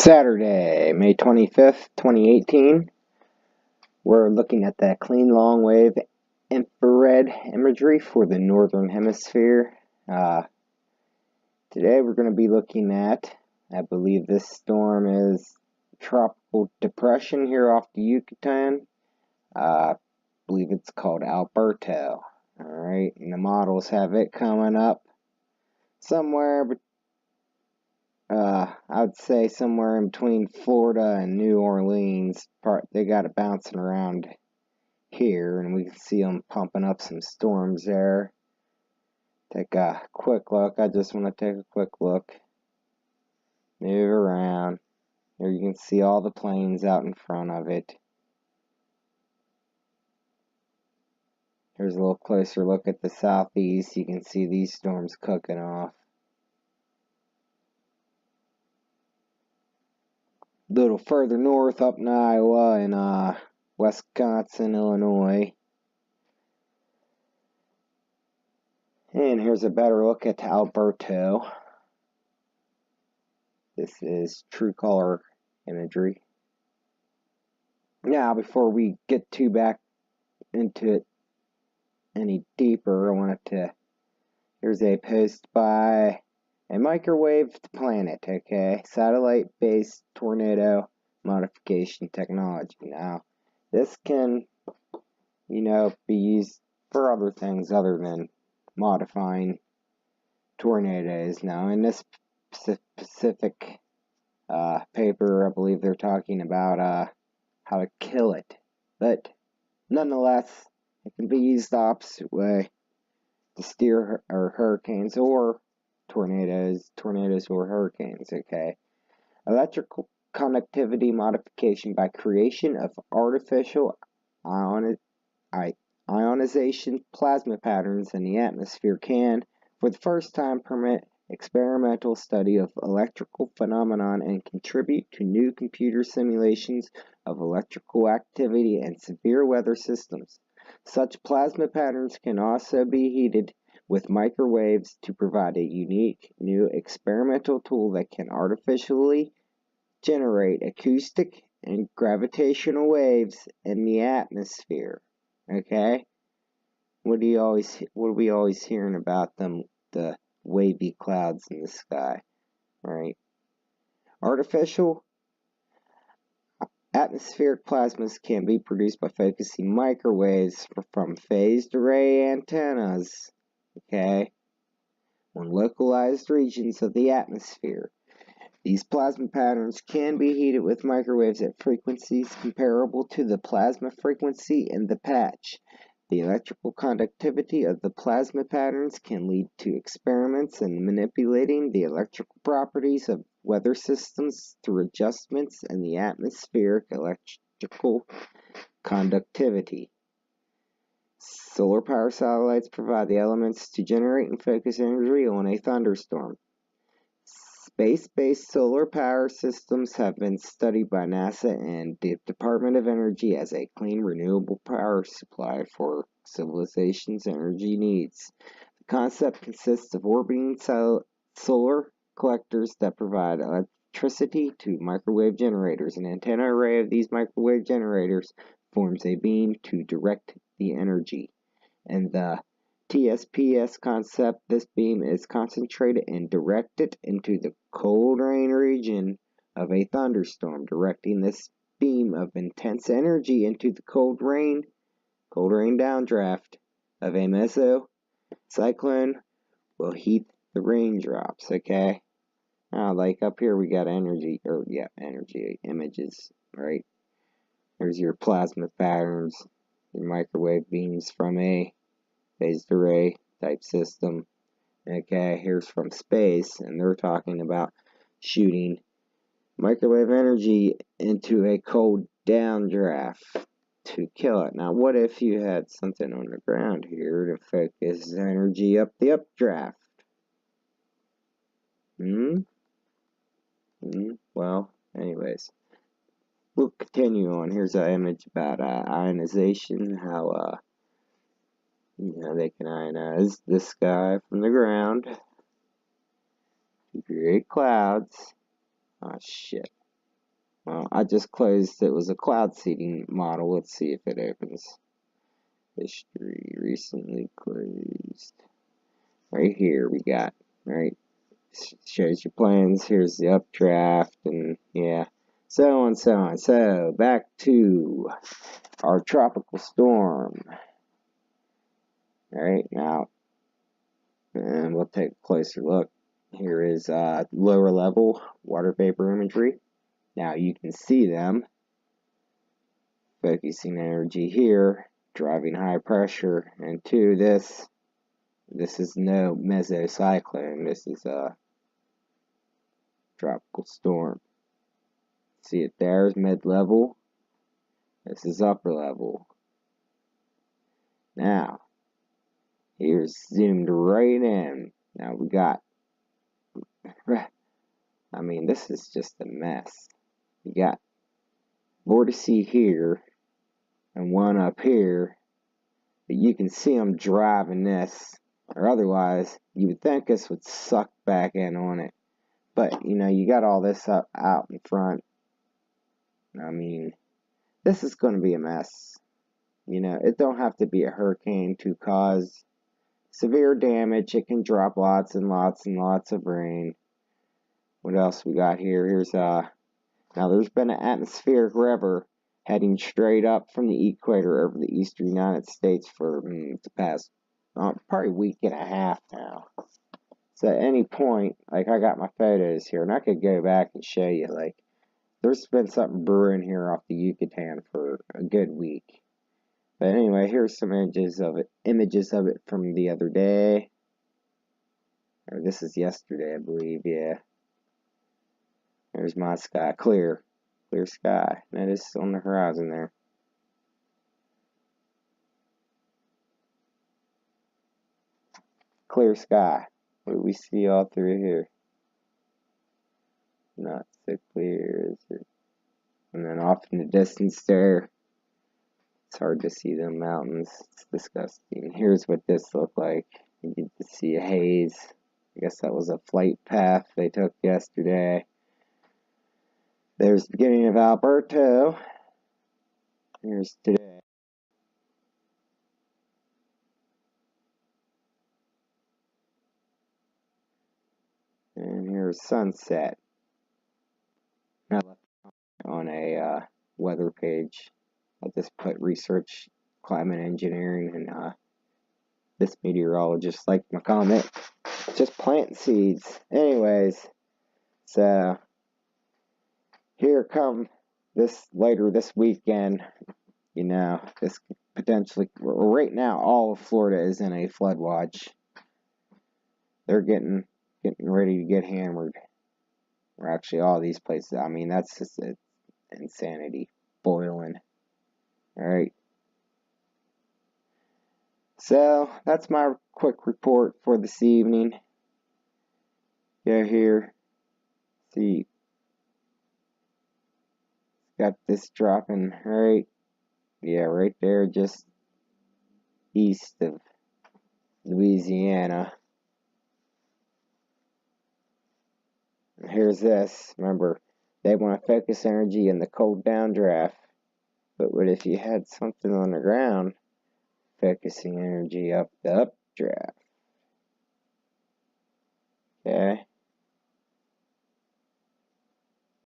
Saturday, May 25th, 2018. We're looking at that clean long wave infrared imagery for the northern hemisphere. Today we're going to be looking at, I believe this storm is tropical depression here off the Yucatan. I believe it's called Alberto. Alright, and the models have it coming up somewhere I'd say somewhere in between Florida and New Orleans. They got it bouncing around here, and we can see them pumping up some storms there. Take a quick look. I just want to take a quick look. Move around. Here you can see all the planes out in front of it. Here's a little closer look at the southeast. You can see these storms cooking off. A little further north up in Iowa and Wisconsin, Illinois. And here's a better look at Alberto. This is true color imagery. Now, before we get too back into it any deeper, I wanted to, here's a post by a microwaved planet, okay? Satellite-based tornado modification technology. Now, this can, be used for other things other than modifying tornadoes. Now, in this specific paper, I believe they're talking about how to kill it. But, nonetheless, it can be used the opposite way to steer hurricanes or tornadoes or hurricanes, okay? Electrical conductivity modification by creation of artificial ionization plasma patterns in the atmosphere can, for the first time, permit experimental study of electrical phenomenon and contribute to new computer simulations of electrical activity and severe weather systems. Such plasma patterns can also be heated with microwaves to provide a unique new experimental tool that can artificially generate acoustic and gravitational waves in the atmosphere. Okay? What are we always hearing about them, the wavy clouds in the sky, right? Artificial atmospheric plasmas can be produced by focusing microwaves from phased array antennas, okay, on localized regions of the atmosphere. These plasma patterns can be heated with microwaves at frequencies comparable to the plasma frequency in the patch. The electrical conductivity of the plasma patterns can lead to experiments in manipulating the electrical properties of weather systems through adjustments in the atmospheric electrical conductivity. Solar power satellites provide the elements to generate and focus energy on a thunderstorm. Space-based solar power systems have been studied by NASA and the Department of Energy as a clean, renewable power supply for civilization's energy needs. The concept consists of orbiting solar collectors that provide electricity to microwave generators. An antenna array of these microwave generators forms a beam to direct the energy. And the TSPS concept, this beam is concentrated and directed into the cold rain region of a thunderstorm. Directing this beam of intense energy into the cold rain downdraft of a mesocyclone will heat the raindrops, okay? Now, like up here we got energy images, right? There's your plasma patterns, your microwave beams from a phased array type system. Okay, here's from space, and they're talking about shooting microwave energy into a cold downdraft to kill it. Now, what if you had something on the ground here to focus energy up the updraft? Well, anyways, we'll continue on. Here's an image about ionization, how they can ionize the sky from the ground to create clouds. Oh shit. Well, I just closed, it was a cloud seeding model. Let's see if it opens. History, recently closed. Right here we got, right, shows your plans. Here's the updraft, and yeah, so on, so on. So back to our tropical storm. All right, now, and we'll take a closer look. Here is lower level water vapor imagery. Now you can see them focusing energy here, driving high pressure, and to this is no mesocyclone. This is a tropical storm. See it there's mid-level. This is upper level. Now, here's zoomed right in. Now we got, I mean, this is just a mess. You got vortice here and one up here, but you can see them driving this, or otherwise you would think this would suck back in on it. But you know, you got all this up out in front. I mean, this is going to be a mess. You know, it don't have to be a hurricane to cause severe damage. It can drop lots and lots and lots of rain. What else we got here? Here's now there's been an atmospheric river heading straight up from the equator over the eastern United States for the past probably week and a half now. So at any point, like I got my photos here, and I could go back and show you, like, there's been something brewing here off the Yucatan for a good week. But anyway, here's some images of it from the other day. Or this is yesterday, I believe, yeah. There's my sky, clear sky. That is on the horizon there. Clear sky. What do we see all through here? Not so clear, is it? And then off in the distance there, it's hard to see them mountains. It's disgusting. Here's what this looked like. You get to see a haze. I guess that was a flight path they took yesterday. There's the beginning of Alberto. Here's today. And here's sunset. I left on a weather page. I just put research, climate engineering, and this meteorologist liked my comment. Just planting seeds. Anyways, so here come later this weekend. You know, this potentially, right now, all of Florida is in a flood watch. They're getting ready to get hammered. Or actually, all these places. I mean, that's just insanity. Boiling. Alright. So, that's my quick report for this evening. Go here. See. Got this dropping right. Yeah, right there, just east of Louisiana. Here's this. Remember, they want to focus energy in the cold downdraft. But what if you had something on the ground focusing energy up the updraft? Okay.